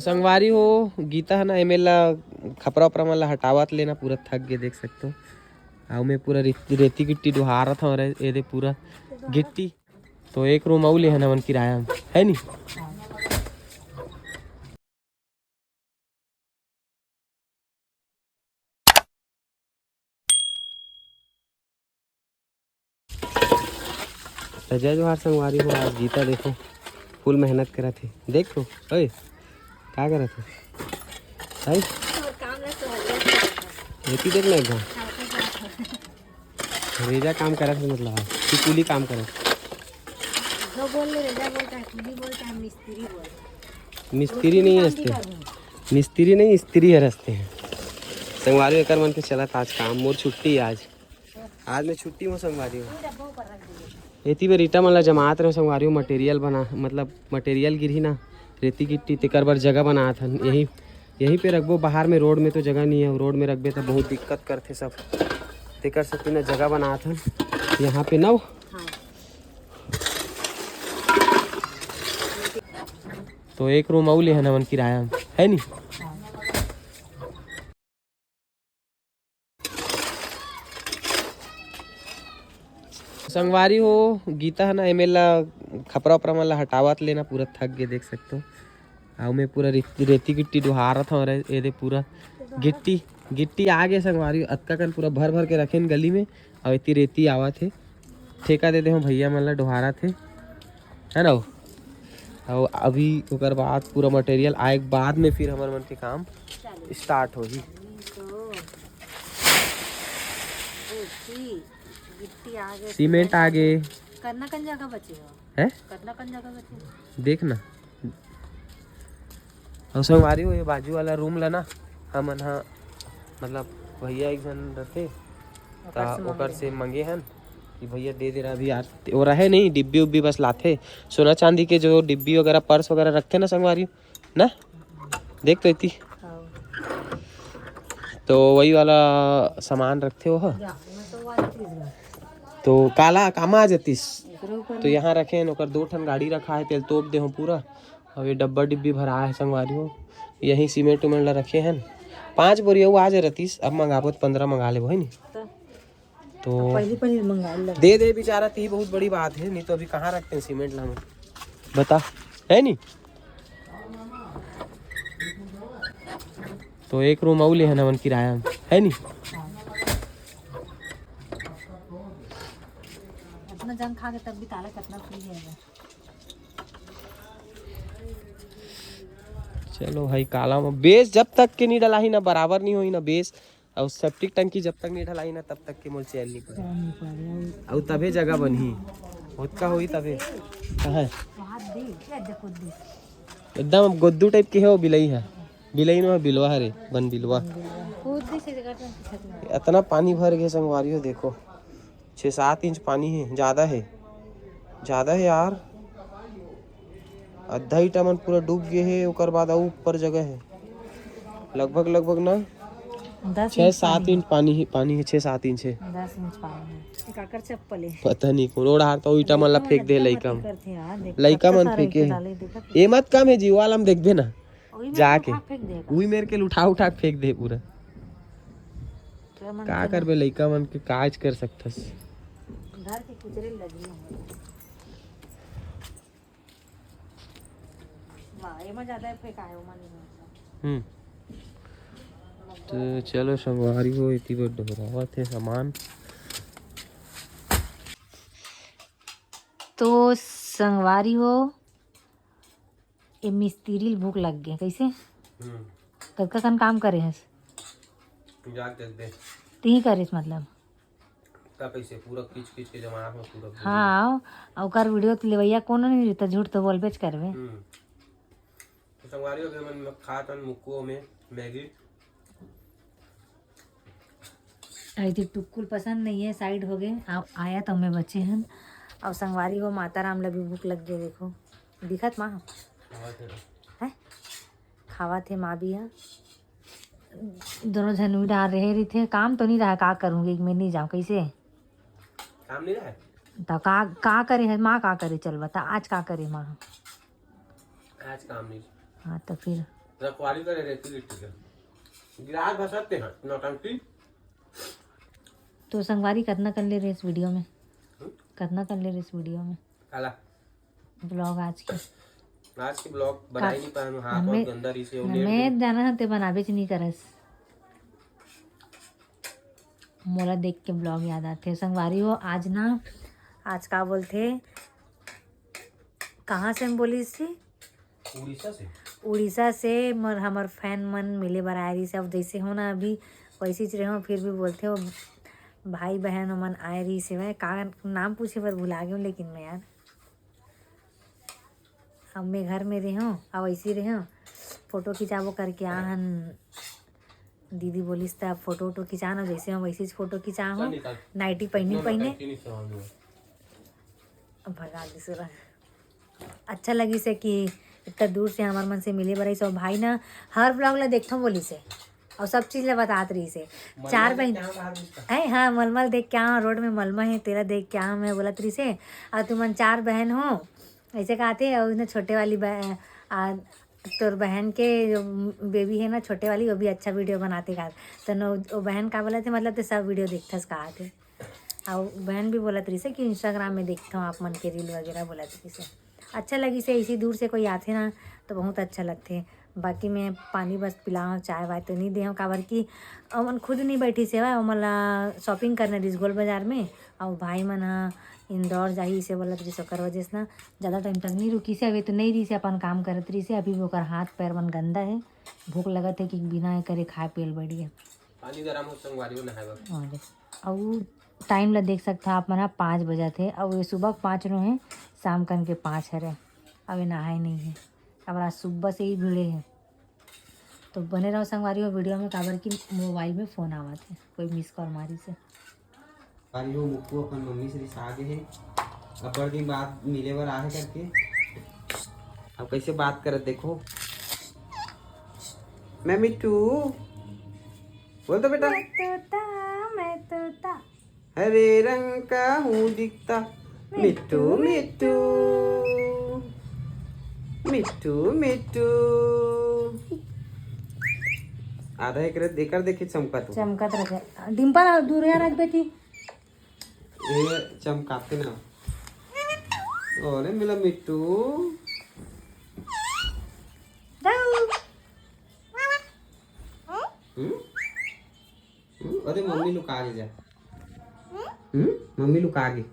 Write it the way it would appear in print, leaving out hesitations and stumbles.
संगवारी हो गीता है ना एमेला खपरा उपरा मन ला हटावत लेना पूरा थक गए देख सकते हो। आउ मैं पूरा रेती गिट्टी डुहारत हूँ ये पूरा गिट्टी। तो एक रूम आउ ले है ना मन किराया है नी। तो जय जोहार संगवारी हो। आज गीता देखो फुल मेहनत करा थे देखो ओए क्या करा थे भाई रेती देखना एकदम रेजा काम करा थे मतलब कि कुली काम करा जो बोल ले रेजा बोलता है कुली बोलता है मिस्त्री बोल मिस्त्री नहीं हंसते मिस्त्री नहीं स्त्री हंसते हैं। संगवारी एकर मन के चला था आज काम मोर छुट्टी आज मैं छुट्टी हूँ संगवारी हूँ। एती में रीटा मन ला जमात रहे संगवारी हूँ मटेरियल बना मतलब मटेरियल गिरी ना रेती गिट्टी तेकर बर जगह बना था यहीं पे रखबो। बाहर में रोड में तो जगह नहीं है रोड में रखबे तो बहुत दिक्कत करते सब तेकर सकती ना जगह बना था यहाँ पे ना। तो एक रूम आउ ले है ना मन किराया है नी। संगवारी हो गीता है ना एमेला खपरा उपरा मन ला हटावत लेना पूरा थक गए देख सकते हो। आउ मैं पूरा रेती गिट्टी डुहारत हूँ ये पूरा गिट्टी आ गए संगवारी अतका कन पूरा भर भर के रखे गली में और इतनी रेती आवत है ठेका दे दे हूँ भैया मन ला डुहारा थे है ना। और अभी ओकर बाद पूरा मटेरियल आए के बाद में फिर हमारे मन के काम स्टार्ट होगी। सीमेंट आ गए करना कन जगह बचे है करना कन जगह बचे देखना। और संगवारी हो ये बाजू वाला रूम ला ना हमन हाँ मतलब भैया एक जन रहते ओकर से मंगे हन कि भैया दे दे रहा अभी यार वो रहे नहीं डिब्बी उब्बी बस लाते सोना चांदी के जो डिब्बी वगैरह पर्स वगैरह रखते ना संगवारी ना देख तो इतनी तो वही वाला सामान रखते हो तो काला कामा आ जातीस तो यहाँ रखे ओकर 2 ठन गाड़ी रखा है तेल तोप दे हो पूरा। अब ये डब्बा डिब्बी भरा है संगवारी हो यहीं सीमेंट उमेंट ला रखे हैं 5 बोरी आ जाए रतीस अब मंगाबो 15 मंगा ले है नी। तो पहले मंगा दे दे बेचारा ती बहुत बड़ी बात है नहीं तो अभी कहाँ रखते हैं सीमेंट ला बता है नी। तो एक रूम आउ ले है ना मन किराया है नी। अपना जंग खा के तब भी ताला कितना फ्री है। चलो भाई काला में बेस जब तक के नहीं डलाई ना बराबर नहीं हुई ना बेस और सेप्टिक टंकी जब तक नहीं ढलाई ना तब तक के मोल चैल नहीं पड़े और तबे जगह बनी होत का हुई तबे कहाँ एकदम गोद्दू टाइप के है वो बिलई है बिलई में बिलवा है रे बन बिलवा इतना पानी भर गया संगवारी हो देखो 6-7 इंच पानी है ज़्यादा है यार आधा ही टमन पूरा डूब गए है ओकर बाद और ऊपर जगह है लगभग ना 6-7 इंच पानी है 6-7 इंच है 10 इंच पानी काकर चप्पल है पता नहीं कौन ओढ़ हारता ईटा मन ला फेंक दे लइका मन फेंके ए मत कम है जीवाल हम देखबे ना जाके वही मेरे के उठा के फेंक दे पूरा का करबे लइका मन के काज कर सकथस घर के कुचरे लगी तो चलो संगवारी हो इतनी बार दोहरावा थे सामान। तो संगवारी हो ये मिस्त्री भूख लग गया कैसे कद का काम करे है ती करिस मतलब कैसे पूरा खींच के जमाना में पूरा हाँ और वीडियो तो लेवैया कौन नहीं रहता झूठ तो बोल बेच करवे तो संगवारी हो गए मन खातन मुक्को में मैगी ऐसी टुक्कुल पसंद नहीं है साइड हो गए आप आया तो हमें बच्चे हैं और संगवारी हो माता राम लगी भूख लग गई देखो दिखत माँ है खावा थे माँ भी है दोनों जन डाल रहे थे काम तो नहीं रहा का करूँगी मैं नहीं जाऊँ कैसे काम नहीं रहा तो का करे है माँ का करे चल बता आज का करे माँ आज काम नहीं हाँ तो फिर रखवाली करे रहती लिट्टी का गिलास बसाते हैं नौटंकी। तो संगवारी कितना कर ले रहे इस वीडियो में, कितना कर ले रहे इस वीडियो में काला ब्लॉग आज के ब्लॉग बना ही नहीं पाए हाथ और गंदा रही से हमें जाना है ते बनाबे नहीं करस। मोला देख के ब्लॉग याद आते संगवारी हो। आज ना आज का बोलते कहाँ से हम बोली थी, उड़ीसा से मर हमार फैन मन मिले बर आए रही से। अब जैसे हो ना अभी वैसे ही रहे फिर भी बोलते हो भाई बहन मन आए रही से। मैं का नाम पूछे पर भुला गई लेकिन मैं यार अब मैं घर में रही हूँ अब ऐसे रही हूँ फोटो खिंचाबो करके आहन। दीदी बोलिस तब फोटो वोटो खिंचा ना जैसे हम वैसे फोटो खिंचा हूँ नाइटी पहने भगा दूसरा। अच्छा लगी से कि इतना दूर से हमारे मन से मिले बरई सो भाई ना हर ब्लॉग ला देखो बोली से और सब चीज़ ला बतात रही से। चार बहन है हाँ मलमल देख के आ रोड में मलमा है तेरा देख के आ मैं बोला तरी से और तुम 4 बहन हो ऐसे कहते और उसने छोटे वाली तोर बहन के जो बेबी है ना छोटे वाली वो भी अच्छा वीडियो बनाते का तो न वो बहन का बोला थे मतलब तो सब वीडियो देखते कहा थे। और बहन भी बोला तरी से कि इंस्टाग्राम में देखता हूँ आप मन के रील वगैरह बोला तरी से। अच्छा लगी से इसी दूर से कोई आते ना तो बहुत अच्छा लगते। बाकी मैं पानी बस पिलाऊँ चाय वाय तो नहीं दे काबर की अमन खुद नहीं बैठी सेवा मला शॉपिंग करने दिस गोल बाजार में और भाई मन इंदौर जाही से बोला तरी सकर वजह से ना ज़्यादा टाइम तक नहीं रुकी से। अभी तो नहीं रही से अपन काम करत रही से। अभी वो हाथ पैर मन गंदा है भूख लगत है कि बिना करे खाए पेल बढ़िया पानी गरम हो संगवारी हो नहाए और टाइम ला देख सकता आप मना 5 बजे थे अब ये सुबह 5 रो हैं शाम कन के 5 है। अब ये नहाए नहीं है अब आज सुबह से ही भिड़े हैं। तो बने रहो संगवारी हो वीडियो में काबर की मोबाइल में फ़ोन आवा थे कोई मिस कॉल मारी से। अरे वो मुक्कू अपन मम्मी से रिसा आगे है अपर दिन बाद मिले बार आहे करके अब कैसे बात करत देखो। मैं मिट्टू बोल तो बेटा मैं तोता हरे रंग का हूँ दिखता मिट्टू मिट्टू मिट्टू मिट्टू आधा एक रात देकर देखी चमकत रहे डिम्पल दूर यार आज बेटी ये चमकाते ना अरे मेरा मिट्टू अरे मम्मी लुका आगे जा मम्मी लुका आगे